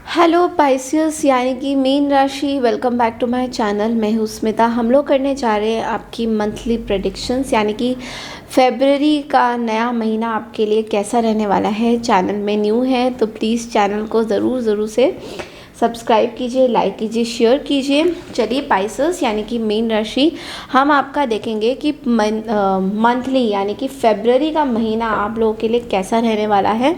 Hello पाइसियस यानी कि मीन राशि, welcome back to my channel. मैं हूँ स्मिता। हम लोग करने जा रहे हैं आपकी मंथली प्रेडिक्शंस, यानी कि फेब्रवरी का नया महीना आपके लिए कैसा रहने वाला है। चैनल में न्यू है तो प्लीज़ चैनल को ज़रूर से सब्सक्राइब कीजिए, लाइक कीजिए, शेयर कीजिए। चलिए पाइसियस यानी कि मीन राशि, हम आपका देखेंगे कि मंथली यानी कि फेब्रवरी का महीना आप लोगों के लिए कैसा रहने वाला है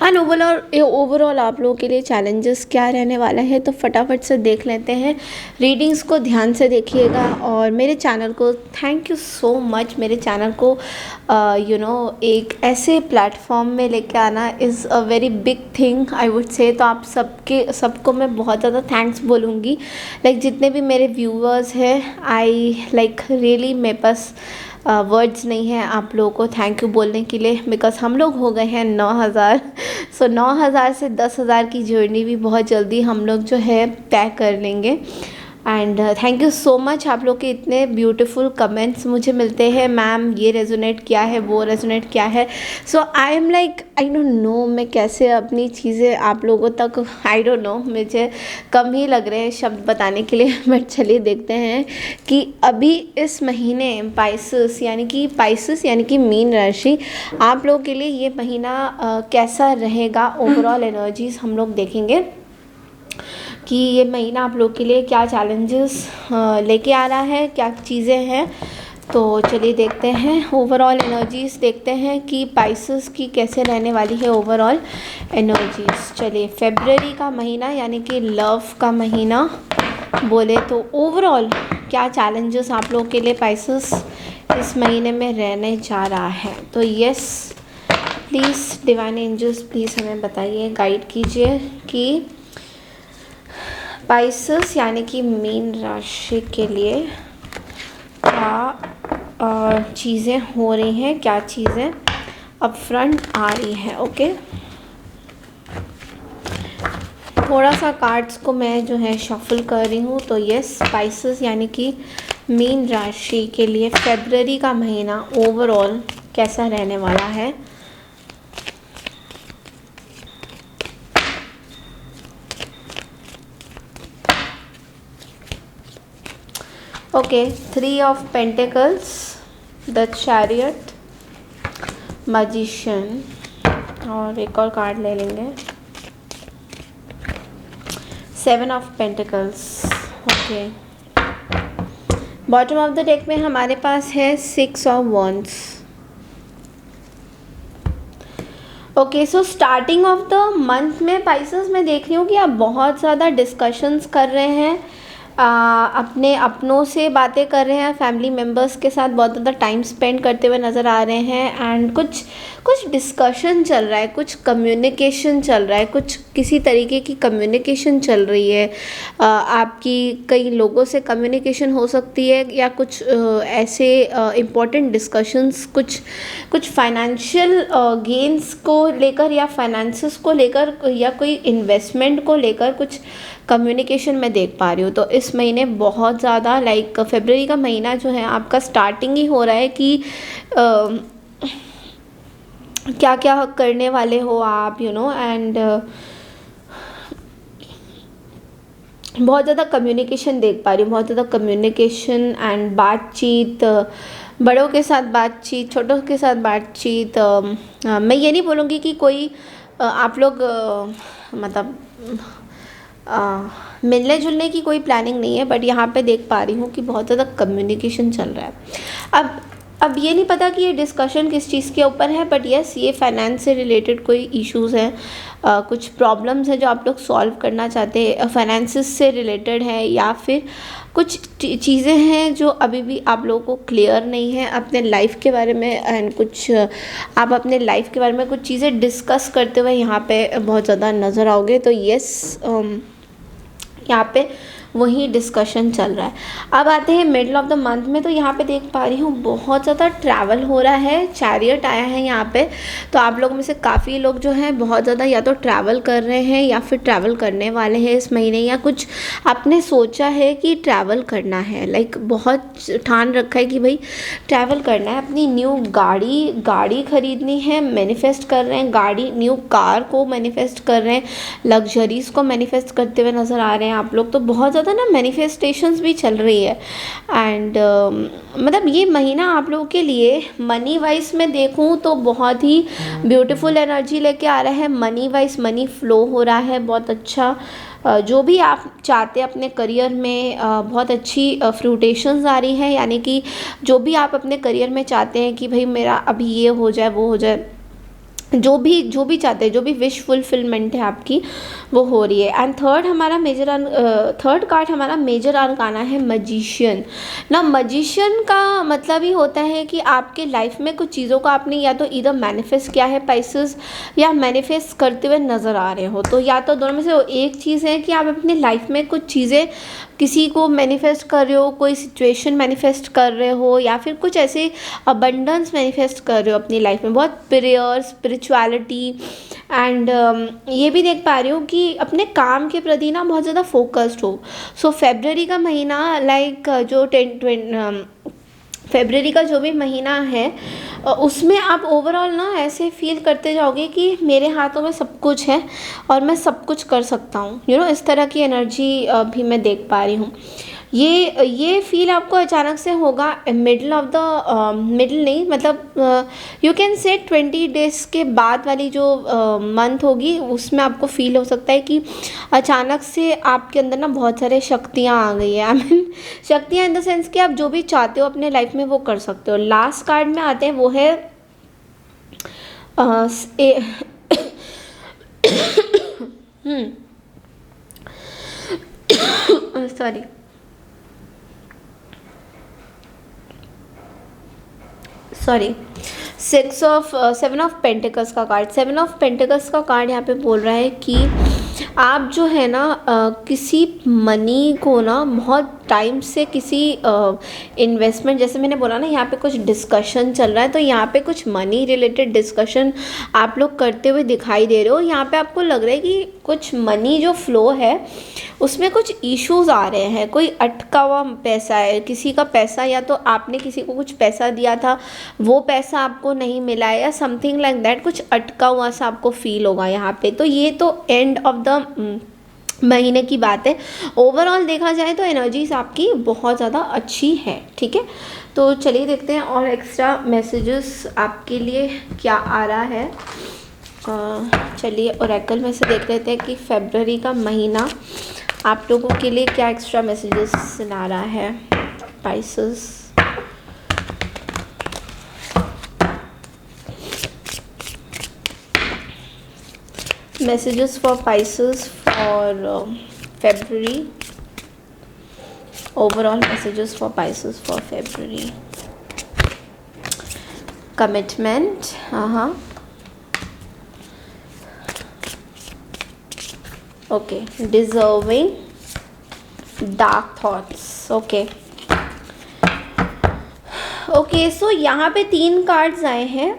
एंड ओवरऑल आप लोगों के लिए चैलेंजेस क्या रहने वाला है। तो फटाफट से देख लेते हैं। रीडिंग्स को ध्यान से देखिएगा और मेरे चैनल को थैंक यू सो मच। मेरे चैनल को एक ऐसे प्लेटफॉर्म में लेके आना is a very big thing I would say. तो आप सबको मैं बहुत ज़्यादा थैंक्स बोलूँगी। जितने भी मेरे व्यूअर्स हैं, आई रियली मेरे पास वर्ड्स नहीं है आप लोगों को थैंक यू बोलने के लिए, बिकॉज़ हम लोग हो गए हैं 9,000। सो 9,000 से 10,000 की जर्नी भी बहुत जल्दी हम लोग जो है तय कर लेंगे। And thank you so much. आप लोग के इतने ब्यूटीफुल कमेंट्स मुझे मिलते हैं, मैम ये रेजोनेट किया है, वो रेजोनेट किया है। So I am I don't know मैं कैसे अपनी चीज़ें आप लोगों तक, आई डोंट नो, मुझे कम ही लग रहे हैं शब्द बताने के लिए। बट चलिए देखते हैं कि अभी इस महीने पाइसिस यानी कि मीन राशि आप लोगों के लिए ये महीना कैसा रहेगा। ओवरऑल एनर्जीज हम लोग देखेंगे कि ये महीना आप लोग के लिए क्या चैलेंजेस लेके आ रहा है, क्या चीज़ें हैं। तो चलिए देखते हैं ओवरऑल एनर्जीज, देखते हैं कि पाइसिस की कैसे रहने वाली है ओवरऑल एनर्जीज। चलिए फेब्रवरी का महीना यानी कि लव का महीना बोले तो ओवरऑल क्या चैलेंजेस आप लोग के लिए पाइसिस इस महीने में रहने जा रहा है। तो yes please divine angels please हमें बताइए, गाइड कीजिए कि पाइसिस यानी कि मीन राशि के लिए क्या चीज़ें हो रही हैं, क्या चीज़ें अब फ्रंट आ रही हैं। ओके, थोड़ा सा कार्ड्स को मैं जो है शफल कर रही हूँ। तो यस पाइसिस यानी कि मीन राशि के लिए फेब्रवरी का महीना ओवरऑल कैसा रहने वाला है। Okay, 3 of pentacles, the chariot, magician, और एक और कार्ड ले लेंगे, 7 of pentacles. Okay, bottom of the deck में हमारे पास है 6 of wands. Okay, so starting of the month में पाइसिस मैं देख रही हूँ कि आप बहुत ज़्यादा डिस्कशंस कर रहे हैं, अपने अपनों से बातें कर रहे हैं, फैमिली मेम्बर्स के साथ बहुत ज़्यादा टाइम स्पेंड करते हुए नज़र आ रहे हैं। एंड कुछ डिस्कशन चल रहा है, कुछ कम्युनिकेशन चल रहा है, कुछ किसी तरीके की कम्युनिकेशन चल रही है। आपकी कई लोगों से कम्युनिकेशन हो सकती है, या कुछ ऐसे इम्पोर्टेंट डिस्कशंस, कुछ फाइनेंशियल गेन्स को लेकर या फाइनेंसेस को लेकर या कोई इन्वेस्टमेंट को लेकर कुछ कम्युनिकेशन मैं देख पा रही हूँ। तो इस महीने बहुत ज़्यादा फरवरी का महीना जो है आपका स्टार्टिंग ही हो रहा है कि क्या क्या करने वाले हो आप, एंड बहुत ज़्यादा कम्युनिकेशन देख पा रही हूँ, बहुत ज़्यादा कम्युनिकेशन एंड बातचीत, बड़ों के साथ बातचीत, छोटों के साथ बातचीत। मैं ये नहीं बोलूँगी कि कोई आप लोग मिलने जुलने की कोई प्लानिंग नहीं है, बट यहाँ पे देख पा रही हूँ कि बहुत ज़्यादा कम्युनिकेशन चल रहा है। अब ये नहीं पता कि ये डिस्कशन किस चीज़ के ऊपर है, बट यस ये फाइनेंस से रिलेटेड कोई इश्यूज़ हैं, कुछ प्रॉब्लम्स हैं जो आप लोग सॉल्व करना चाहते हैं, फाइनेंसिस से रिलेटेड है, या फिर कुछ चीज़ें हैं जो अभी भी आप लोगों को क्लियर नहीं है अपने लाइफ के बारे में। एंड कुछ आप अपने लाइफ के बारे में कुछ चीज़ें डिस्कस करते हुए यहाँ पे बहुत ज़्यादा नज़र आओगे। तो यस यहाँ पे वही डिस्कशन चल रहा है। अब आते हैं मिडल ऑफ द मंथ में, तो यहाँ पे देख पा रही हूँ बहुत ज़्यादा ट्रैवल हो रहा है, चैरियट आया है यहाँ पे। तो आप लोगों में से काफ़ी लोग जो हैं बहुत ज़्यादा या तो ट्रैवल कर रहे हैं या फिर ट्रैवल करने वाले हैं इस महीने, या कुछ आपने सोचा है कि ट्रैवल करना है, लाइक बहुत ठान रखा है कि भाई ट्रैवल करना है, अपनी न्यू गाड़ी खरीदनी है, मैनिफेस्ट कर रहे हैं, गाड़ी न्यू कार को मैनिफेस्ट कर रहे हैं, लग्जरीज को मैनिफेस्ट करते हुए नज़र आ रहे हैं आप लोग। तो बहुत ज़्यादा ना मैनिफेस्टेशंस भी चल रही है। एंड मतलब ये महीना आप लोगों के लिए मनी वाइज में देखूँ तो बहुत ही ब्यूटीफुल एनर्जी लेके आ रहा है। मनी वाइज मनी फ्लो हो रहा है बहुत अच्छा। जो भी आप चाहते हैं अपने करियर में बहुत अच्छी फ्रूटेशंस आ रही है, यानी कि जो भी आप अपने करियर में चाहते हैं कि भाई मेरा अभी ये हो जाए वो हो जाए, जो भी चाहते हैं, जो भी विश फुलफिलमेंट है आपकी वो हो रही है। एंड थर्ड कार्ड हमारा मेजर अरकाना है मजिशियन। ना मजिशियन का मतलब ही होता है कि आपके लाइफ में कुछ चीज़ों को आपने या तो इधर मैनिफेस्ट किया है पाइसेस, या मैनिफेस्ट करते हुए नज़र आ रहे हो। तो या तो दोनों में से एक चीज़ है कि आप अपने लाइफ में कुछ चीज़ें किसी को मैनिफेस्ट कर रहे हो, कोई सिचुएशन मैनिफेस्ट कर रहे हो, या फिर कुछ ऐसे अबंडेंस मैनिफेस्ट कर रहे हो अपनी लाइफ में, बहुत प्रेयर स्पिरिचुअलिटी। एंड ये भी देख पा रही हूँ कि अपने काम के प्रति ना बहुत ज़्यादा फोकस्ड हो। सो फेब्रवरी का महीना लाइक जो फेब्रवरी का जो भी महीना है उसमें आप ओवरऑल ना ऐसे फील करते जाओगे कि मेरे हाथों में सब कुछ है और मैं सब कुछ कर सकता हूँ, इस तरह की एनर्जी भी मैं देख पा रही हूँ। ये फील आपको अचानक से होगा मिडिल नहीं, मतलब यू कैन से 20 डेज़ के बाद वाली जो मंथ होगी उसमें आपको फील हो सकता है कि अचानक से आपके अंदर ना बहुत सारे शक्तियाँ आ गई है। आई मीन शक्तियाँ इन द सेंस कि आप जो भी चाहते हो अपने लाइफ में वो कर सकते हो। लास्ट कार्ड में आते हैं वो है सॉरी, सेवन ऑफ पेंटिकल्स का कार्ड। सेवन ऑफ पेंटिकल्स का कार्ड यहाँ पे बोल रहा है कि आप जो है ना किसी मनी को ना बहुत टाइम से किसी इन्वेस्टमेंट, जैसे मैंने बोला ना यहाँ पे कुछ डिस्कशन चल रहा है, तो यहाँ पे कुछ मनी रिलेटेड डिस्कशन आप लोग करते हुए दिखाई दे रहे हो। यहाँ पे आपको लग रहा है कि कुछ मनी जो फ्लो है उसमें कुछ इश्यूज आ रहे हैं, कोई अटका हुआ पैसा है, किसी का पैसा, या तो आपने किसी को कुछ पैसा दिया था वो पैसा आपको नहीं मिला है, या समथिंग लाइक दैट, कुछ अटका हुआ सा आपको फील होगा यहाँ पे। तो ये तो एंड ऑफ द महीने की बात है। ओवरऑल देखा जाए तो एनर्जीज आपकी बहुत ज़्यादा अच्छी है, ठीक है। तो चलिए देखते हैं और एक्स्ट्रा मैसेजेस आपके लिए क्या आ रहा है। चलिए ओरेकल में से देख लेते हैं कि फरवरी का महीना आप लोगों के लिए क्या एक्स्ट्रा मैसेजेस सुना रहा है। Pisces, messages for Pisces for February. Overall messages for Pisces for February. Commitment, okay. Deserving, dark thoughts, okay. Okay so यहाँ पे 3 कार्ड्स आए हैं,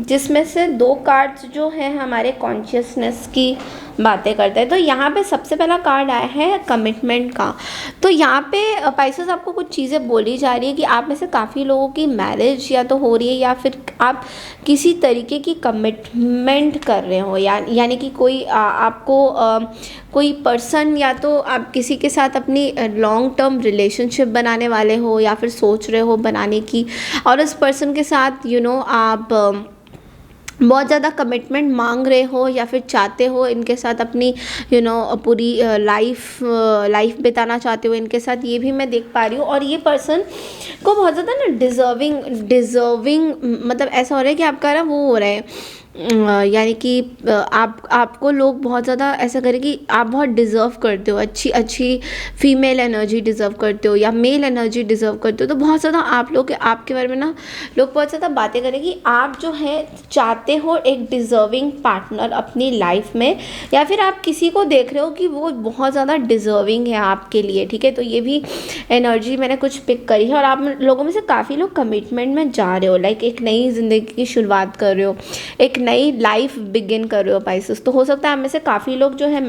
जिसमें से 2 कार्ड्स जो हैं हमारे कॉन्शियसनेस की बातें करते हैं। तो यहाँ पे सबसे पहला कार्ड आया है कमिटमेंट का। तो यहाँ पे पाइसेस आपको कुछ चीज़ें बोली जा रही है कि आप में से काफ़ी लोगों की मैरिज या तो हो रही है, या फिर आप किसी तरीके की कमिटमेंट कर रहे हो, यानी कि कोई आपको कोई पर्सन, या तो आप किसी के साथ अपनी लॉन्ग टर्म रिलेशनशिप बनाने वाले हो, या फिर सोच रहे हो बनाने की, और इस पर्सन के साथ आप बहुत ज़्यादा कमिटमेंट मांग रहे हो, या फिर चाहते हो इनके साथ अपनी पूरी लाइफ बिताना चाहते हो इनके साथ, ये भी मैं देख पा रही हूँ। और ये पर्सन को बहुत ज़्यादा ना डिज़र्विंग मतलब ऐसा हो रहा है कि आपका ना वो हो रहा है यानी कि आपको लोग बहुत ज़्यादा ऐसा करें कि आप बहुत डिज़र्व करते हो, अच्छी अच्छी फीमेल एनर्जी डिज़र्व करते हो या मेल एनर्जी डिज़र्व करते हो, तो बहुत ज़्यादा आप लोग आपके बारे में ना लोग बहुत ज़्यादा बातें करें कि आप जो है चाहते हो एक डिज़र्विंग पार्टनर अपनी लाइफ में, या फिर आप किसी को देख रहे हो कि वो बहुत ज़्यादा डिज़र्विंग है आपके लिए, ठीक है। तो ये भी एनर्जी मैंने कुछ पिक करी है, और आप लोगों में से काफ़ी लोग कमिटमेंट में जा रहे हो, लाइक एक नई ज़िंदगी की शुरुआत कर रहे हो, एक नई लाइफ बिगिन कर रहे हो पाइसेस। तो हो सकता है आप में से काफ़ी लोग जो है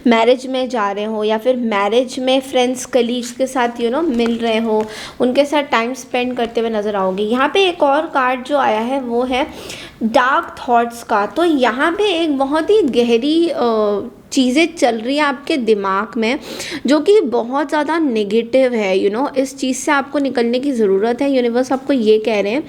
मैरिज में जा रहे हो, या फिर मैरिज में फ्रेंड्स कलीग्स के साथ मिल रहे हो, उनके साथ टाइम स्पेंड करते हुए नज़र आओगे। यहाँ पे एक और कार्ड जो आया है वो है डार्क थॉट्स का। तो यहाँ पे एक बहुत ही गहरी चीज़ें चल रही है आपके दिमाग में, जो कि बहुत ज़्यादा नेगेटिव है। इस चीज़ से आपको निकलने की ज़रूरत है। यूनिवर्स आपको ये कह रहे हैं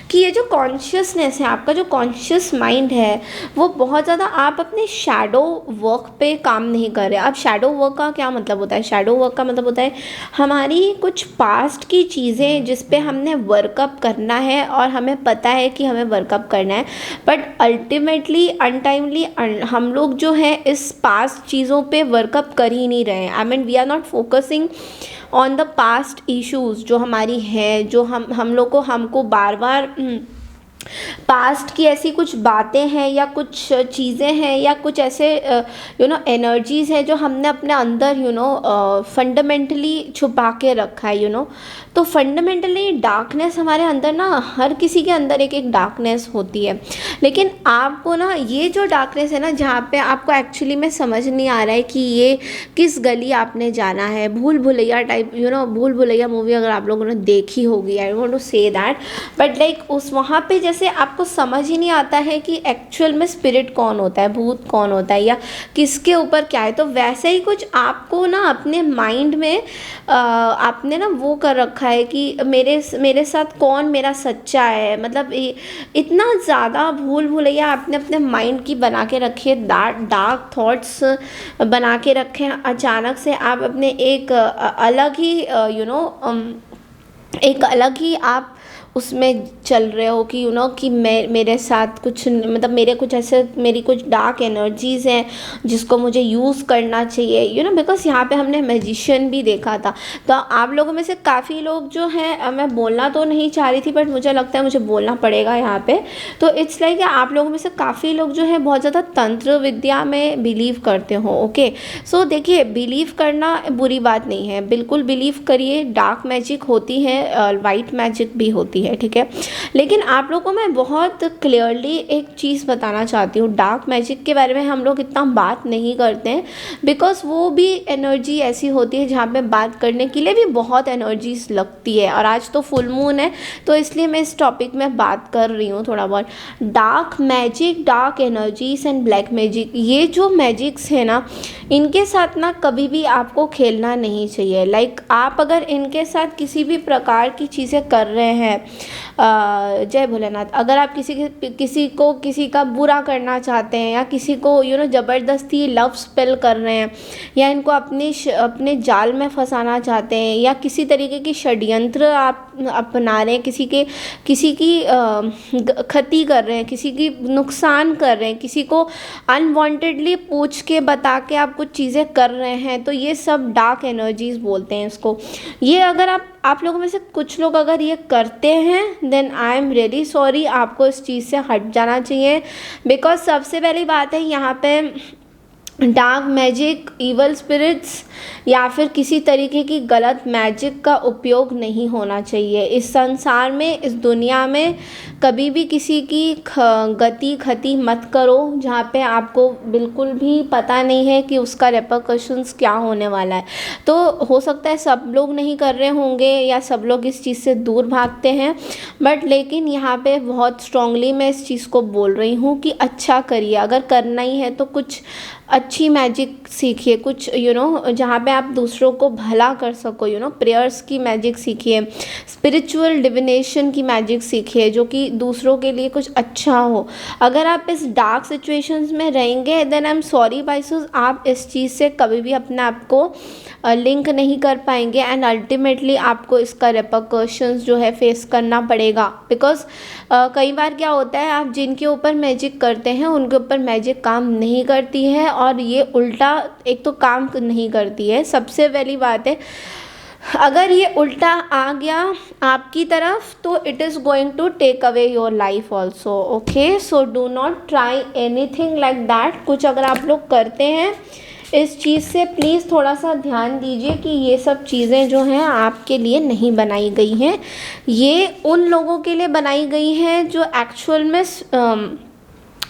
कि ये जो कॉन्शियसनेस है, आपका जो कॉन्शियस माइंड है, वो बहुत ज़्यादा आप अपने शैडो वर्क पे काम नहीं कर रहे। अब शैडो वर्क का क्या मतलब होता है? शैडो वर्क का मतलब होता है हमारी कुछ पास्ट की चीज़ें जिस पे हमने वर्कअप करना है, और हमें पता है कि हमें वर्कअप करना है, बट अल्टीमेटली अनटाइमली हम लोग जो है इस पास्ट चीज़ों पे वर्कअप कर ही नहीं रहे हैं। I mean we are not focusing on the past issues जो हमारी हैं, जो हम लोग को हमको बार बार पास्ट की ऐसी कुछ बातें हैं या कुछ चीज़ें हैं या कुछ ऐसे एनर्जीज़ हैं जो हमने अपने अंदर फंडामेंटली छुपा के रखा है। तो फंडामेंटली डार्कनेस हमारे अंदर ना, हर किसी के अंदर एक एक डार्कनेस होती है, लेकिन आपको ना ये जो डार्कनेस है ना, जहाँ पे आपको एक्चुअली में समझ नहीं आ रहा है कि ये किस गली आपने जाना है। भूल भुलैया टाइप, भूल भुलैया मूवी अगर आप लोगों ने देखी होगी, I want to say that, but like उस वहाँ पे जैसे आपको समझ ही नहीं आता है कि एक्चुअल में स्पिरिट कौन होता है, भूत कौन होता है, या किसके ऊपर क्या है। तो वैसे ही कुछ आपको ना अपने माइंड में आपने ना वो कर रखा है कि मेरे साथ कौन मेरा सच्चा है। मतलब इतना ज़्यादा भूल भुलैया आपने अपने माइंड की बना के रखी है, डार्क थॉट्स बना के रखे हैं। अचानक से आप अपने एक अलग ही एक अलग ही आप उसमें चल रहे हो कि कि मेरे साथ कुछ, मतलब मेरी कुछ डार्क एनर्जीज़ हैं जिसको मुझे यूज़ करना चाहिए, बिकॉज यहाँ पे हमने मैजिशियन भी देखा था। तो आप लोगों में से काफ़ी लोग जो हैं, मैं बोलना तो नहीं चाह रही थी बट मुझे लगता है मुझे बोलना पड़ेगा यहाँ पे। तो इट्स लाइक आप लोगों में से काफ़ी लोग जो है बहुत ज़्यादा तंत्र विद्या में बिलीव करते हो। ओके, सो देखिए, बिलीव करना बुरी बात नहीं है, बिल्कुल बिलीव करिए। डार्क मैजिक होती है, वाइट मैजिक भी होती है, ठीक है। लेकिन आप लोगों को मैं बहुत क्लियरली एक चीज़ बताना चाहती हूँ, डार्क मैजिक के बारे में हम लोग इतना बात नहीं करते हैं, बिकॉज वो भी एनर्जी ऐसी होती है जहाँ पे बात करने के लिए भी बहुत एनर्जीज लगती है। और आज तो फुल मून है, तो इसलिए मैं इस टॉपिक में बात कर रही हूँ थोड़ा बहुत। Dark magic, dark energies and black magic, ये जो मैजिक्स है ना, इनके साथ ना कभी भी आपको खेलना नहीं चाहिए। लाइक आप अगर इनके साथ किसी भी प्रकार की चीज़ें कर रहे हैं, जय भोलेनाथ, अगर आप किसी का बुरा करना चाहते हैं, या किसी को ज़बरदस्ती लव स्पेल कर रहे हैं, या इनको अपने जाल में फंसाना चाहते हैं, या किसी तरीके की षड्यंत्र आप अपना रहे हैं, किसी की क्षति कर रहे हैं, किसी की नुकसान कर रहे हैं, किसी को अनवांटेडली पूछ के बता के आप कुछ चीज़ें कर रहे हैं, तो ये सब डार्क एनर्जीज बोलते हैं इसको। ये अगर आप लोगों में से कुछ लोग अगर ये करते हैं, then I am really sorry, आपको इस चीज़ से हट जाना चाहिए। बिकॉज सबसे पहली बात है, यहाँ पे डार्क मैजिक, इवल स्पिरिट्स या फिर किसी तरीके की गलत मैजिक का उपयोग नहीं होना चाहिए इस संसार में, इस दुनिया में। कभी भी किसी की क्षति मत करो जहाँ पे आपको बिल्कुल भी पता नहीं है कि उसका रेपरकशंस क्या होने वाला है। तो हो सकता है सब लोग नहीं कर रहे होंगे, या सब लोग इस चीज़ से दूर भागते हैं, बट लेकिन यहाँ पे बहुत स्ट्रांगली मैं इस चीज़ को बोल रही हूँ कि अच्छा करिए। अगर करना ही है तो कुछ अच्छी मैजिक सीखिए, कुछ जहाँ पे आप दूसरों को भला कर सको, प्रेयर्स की मैजिक सीखिए, स्पिरिचुअल डिविनेशन की मैजिक सीखिए, जो कि दूसरों के लिए कुछ अच्छा हो। अगर आप इस डार्क सिचुएशंस में रहेंगे, then I am sorry biases, आप इस चीज़ से कभी भी अपने आप को लिंक नहीं कर पाएंगे एंड अल्टीमेटली आपको इसका रेपरकशंस जो है फेस करना पड़ेगा। बिकॉज कई बार क्या होता है, आप जिनके ऊपर मैजिक करते हैं उनके ऊपर मैजिक काम नहीं करती है, और ये उल्टा एक तो काम नहीं करती है। सबसे पहली बात है, अगर ये उल्टा आ गया आपकी तरफ तो it is going to take away your life also. Okay, so do not try anything like that. कुछ अगर आप लोग करते हैं इस चीज़ से, प्लीज़ थोड़ा सा ध्यान दीजिए कि ये सब चीज़ें जो हैं आपके लिए नहीं बनाई गई हैं। ये उन लोगों के लिए बनाई गई हैं जो एक्चुअल में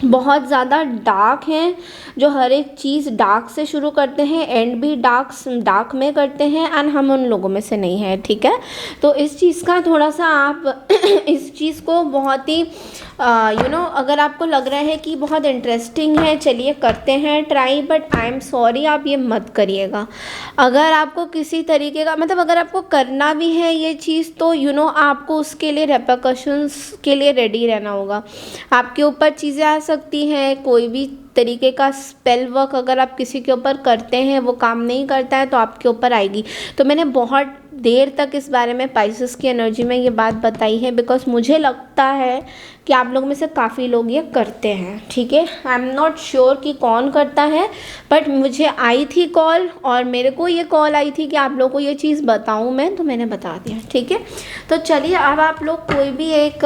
बहुत ज़्यादा डार्क हैं, जो हर एक चीज़ डार्क से शुरू करते हैं, एंड भी डार्क में करते हैं, एंड हम उन लोगों में से नहीं हैं। ठीक है, तो इस चीज़ का थोड़ा सा आप इस चीज़ को बहुत ही अगर आपको लग रहा है कि बहुत इंटरेस्टिंग है, चलिए करते हैं try, but I am sorry आप ये मत करिएगा। अगर आपको किसी तरीके का अगर आपको करना भी है ये चीज़, तो आपको उसके लिए रेपरकशंस के लिए रेडी रहना होगा। आपके ऊपर चीज़ें आ सकती हैं, कोई भी तरीके का स्पेल वर्क अगर आप किसी के ऊपर करते हैं वो काम नहीं करता है तो आपके ऊपर आएगी। तो मैंने बहुत देर तक इस बारे में पाइसेस की एनर्जी में ये बात बताई है, बिकॉज मुझे लगता है कि आप लोग में से काफ़ी लोग ये करते हैं। ठीक है, आई एम नॉट श्योर कि कौन करता है, बट मुझे आई थी कॉल, और मेरे को ये कॉल आई थी कि आप लोग को ये चीज़ बताऊं मैं, तो मैंने बता दिया। ठीक है, तो चलिए अब आप लोग कोई भी एक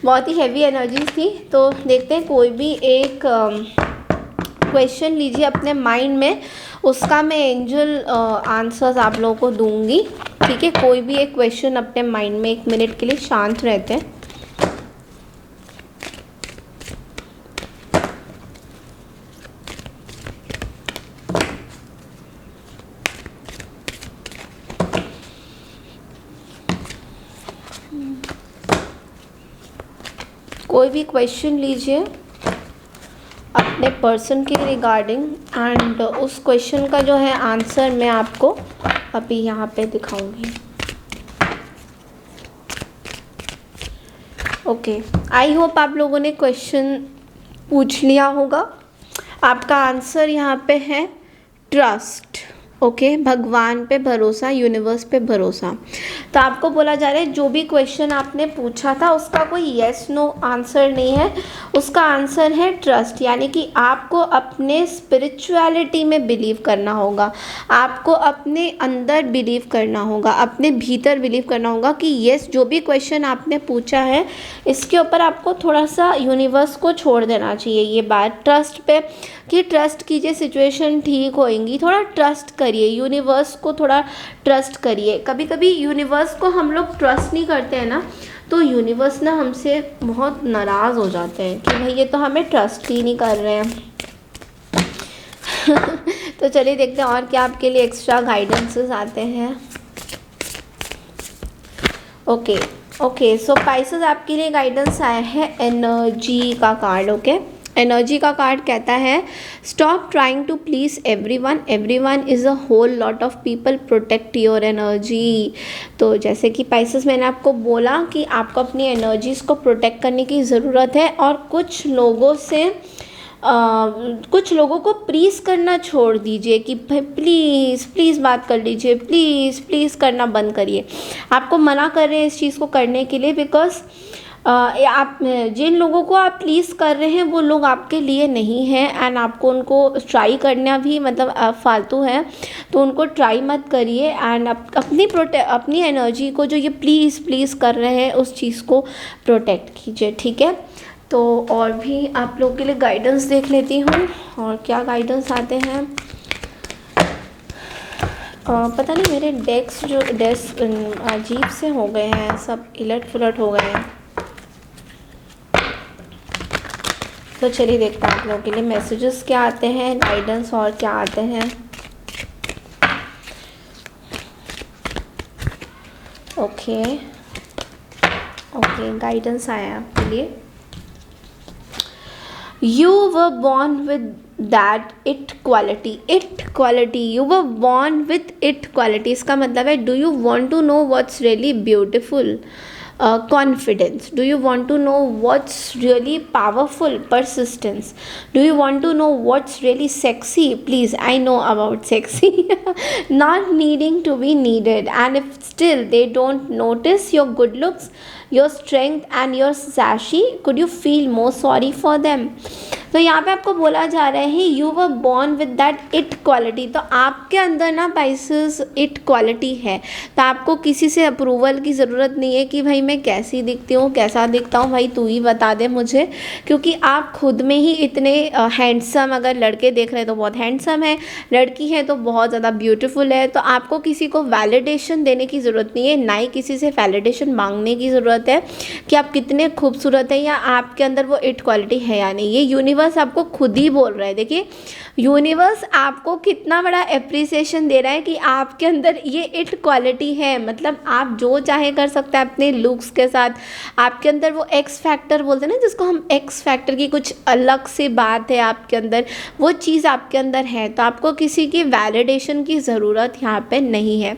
बहुत ही हैवी एनर्जी थी, तो देखते हैं कोई भी एक क्वेश्चन लीजिए अपने माइंड में, उसका मैं एंजल आंसर्स आप लोगों को दूंगी। ठीक है, कोई भी एक क्वेश्चन अपने माइंड में 1 मिनट के लिए शांत रहते हैं। कोई भी क्वेश्चन लीजिए अपने पर्सन के रिगार्डिंग, एंड उस क्वेश्चन का जो है आंसर मैं आपको अभी यहाँ पे दिखाऊंगी। ओके, आई होप आप लोगों ने क्वेश्चन पूछ लिया होगा। आपका आंसर यहाँ पे है ट्रस्ट। ओके, भगवान पे भरोसा, यूनिवर्स पे भरोसा। तो आपको बोला जा रहा है जो भी क्वेश्चन आपने पूछा था उसका कोई येस नो आंसर नहीं है, उसका आंसर है ट्रस्ट। यानी कि आपको अपने स्पिरिचुअलिटी में बिलीव करना होगा, आपको अपने अंदर बिलीव करना होगा, अपने भीतर बिलीव करना होगा कि येस जो भी क्वेश्चन आपने पूछा है इसके ऊपर आपको थोड़ा सा यूनिवर्स को छोड़ देना चाहिए ये बात ट्रस्ट पे, कि ट्रस्ट कीजिए सिचुएशन ठीक होएंगी। थोड़ा ट्रस्ट करिए, यूनिवर्स को थोड़ा ट्रस्ट करिए। कभी कभी यूनिवर्स को हम लोग ट्रस्ट नहीं करते हैं ना, तो यूनिवर्स ना हमसे बहुत नाराज़ हो जाते हैं कि भाई ये तो हमें ट्रस्ट ही नहीं कर रहे हैं। तो चलिए देखते हैं और क्या आपके लिए एक्स्ट्रा गाइडेंसेस आते हैं। ओके, सो पाइसेस आपके लिए गाइडेंस आया है एनर्जी का कार्ड। ओके, एनर्जी का कार्ड कहता है stop trying to please everyone is a whole lot of people, protect your energy. तो जैसे कि पाइसेस मैंने आपको बोला कि आपको अपनी एनर्जीज़ को प्रोटेक्ट करने की ज़रूरत है, और कुछ लोगों को प्लीज़ करना छोड़ दीजिए कि भाई प्लीज़ बात कर लीजिए, प्लीज़ करना बंद करिए। आपको मना कर रहे हैं इस चीज़ को करने के लिए, बिकॉज आप जिन लोगों को आप प्लीज़ कर रहे हैं वो लोग आपके लिए नहीं हैं, एंड आपको उनको ट्राई करना भी फालतू है, तो उनको ट्राई मत करिए। एंड अपनी एनर्जी को जो ये प्लीज़ कर रहे हैं उस चीज़ को प्रोटेक्ट कीजिए। ठीक है, तो और भी आप लोगों के लिए गाइडेंस देख लेती हूँ और क्या गाइडेंस आते हैं। पता नहीं मेरे डेस्क अजीब से हो गए हैं, सब इलट पुलट हो गए हैं। तो चलिए देखते हैं आप लोगों के लिए मैसेजेस क्या आते हैं, गाइडेंस और क्या आते हैं। ओके, गाइडेंस आया आपके लिए। You were born with that it quality, you were born with it quality. इसका मतलब है, do you want to know what's really beautiful? Confidence. Do you want to know what's really powerful? Persistence. Do you want to know what's really sexy? Please, I know about sexy. Not needing to be needed. And if still they don't notice your good looks, your strength and your sassy, could you feel more sorry for them? तो यहाँ पे आपको बोला जा रहा है you were born with that it quality. तो आपके अंदर ना पाइसेस इट क्वालिटी है, तो आपको किसी से अप्रूवल की ज़रूरत नहीं है कि भाई मैं कैसी दिखती हूँ, कैसा दिखता हूँ, भाई तू ही बता दे मुझे, क्योंकि आप खुद में ही इतने हैंडसम, अगर लड़के देख रहे हैं तो बहुत हैंडसम है, लड़की है तो बहुत ज़्यादा ब्यूटीफुल है। तो आपको किसी को वैलिडेशन देने की ज़रूरत नहीं है, ना ही किसी से वैलिडेशन मांगने की ज़रूरत है कि आप कितने खूबसूरत हैं या आपके अंदर वो इट क्वालिटी है या नहीं। ये यूनिवर्स आपको खुद ही बोल रहा है। देखिए, यूनिवर्स आपको कितना बड़ा एप्रिसिएशन दे रहा है कि आपके अंदर ये इट क्वालिटी है। मतलब आप जो चाहे कर सकते हैं अपने लुक्स के साथ। आपके अंदर वो एक्स फैक्टर बोलते हैं ना, जिसको हम एक्स फैक्टर की कुछ अलग सी बात है आपके अंदर, वो चीज़ आपके अंदर है। तो आपको किसी की वैलिडेशन की ज़रूरत यहाँ पे नहीं है।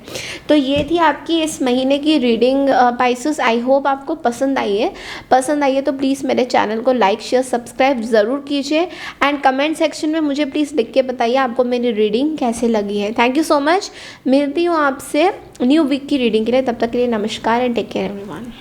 तो ये थी आपकी इस महीने की रीडिंग पाइसेस। आई होप आपको पसंद आई है तो प्लीज़ मेरे चैनल को लाइक शेयर सब्सक्राइब ज़रूर कीजिए एंड कमेंट सेक्शन में मुझे प्लीज़ लिख के बताइए आपको मेरी रीडिंग कैसे लगी है। Thank you so much. मिलती हूँ आपसे न्यू वीक की रीडिंग के लिए। तब तक के लिए नमस्कार एंड टेक केयर एवरीवन।